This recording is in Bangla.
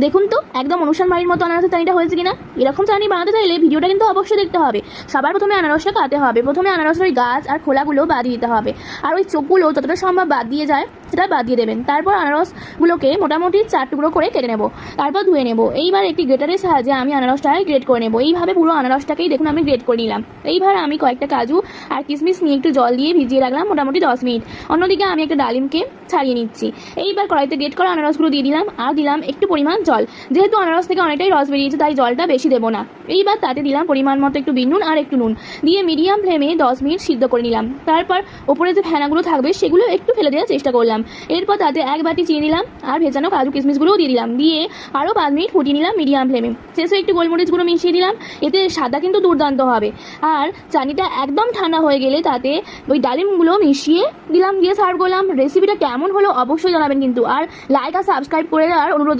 দেখুন তো একদম অনুষ্ঠান বাড়ির মতো আনারসের চাটনিটা হয়েছে কিনা। এরকম চাটনি বানাতে চাইলে ভিডিওটা কিন্তু অবশ্যই দেখতে হবে। সবার প্রথমে আনারসটা কাটতে হবে। প্রথমে আনারসের ওই গাছ আর খোলাগুলো বাদ দিতে হবে, আর ওই চোখগুলো যতটা সম্ভব বাদ দিয়ে যায় সেটা বাদ দিয়ে দেবেন। তারপর আনারসগুলোকে মোটামুটি 4 টুকরো করে কেটে নেব, তারপর ধুয়ে নেব। এইবার একটি গ্রেটারের সাহায্যে আমি আনারসটাকে গ্রেট করে নেব। এইভাবে পুরো আনারসটাকেই দেখুন আমি গ্রেট করে নিলাম। এইবার আমি কয়েকটা কাজু আর কিশমিশ নিয়ে একটু জল দিয়ে ভিজিয়ে রাখলাম মোটামুটি 10 মিনিট। অন্যদিকে আমি একটা ডালিমকে ছাড়িয়ে নিচ্ছি। এইবার কড়াইতে গ্রেট করা আনারসগুলো দিয়ে দিলাম, আর দিলাম একটু পরিমাণ জল। যেহেতু আনারস থেকে অনেকটাই রস বেরিয়েছে তাই জলটা বেশি দেবো না। এইবার তাতে দিলাম পরিমাণ মতো একটু বিট নুন আর একটু নুন দিয়ে মিডিয়াম ফ্লেমে 10 মিনিট সিদ্ধ করে নিলাম। তারপর ওপরে যে ফেনাগুলো থাকবে সেগুলো একটু ফেলে দেওয়ার চেষ্টা করলাম। এরপর তাতে 1 বাটি চিনি দিলাম আর ভেজানো কাজু কিশমিশগুলোও দিয়ে দিলাম, দিয়ে আরও 5 মিনিট ফুটিয়ে নিলাম মিডিয়াম ফ্লেমে। শেষে একটু গোলমরিচ গুঁড়ো মিশিয়ে দিলাম, এতে স্বাদটা কিন্তু দুর্দান্ত হবে। আর চাটনিটা একদম ঠান্ডা হয়ে গেলে তাতে ওই ডালিমগুলো মিশিয়ে দিলাম, দিয়ে সার্ভ করলাম। রেসিপিটা কেমন হলো অবশ্যই জানাবেন কিন্তু, আর লাইক আর সাবস্ক্রাইব করে দেওয়ার অনুরোধ।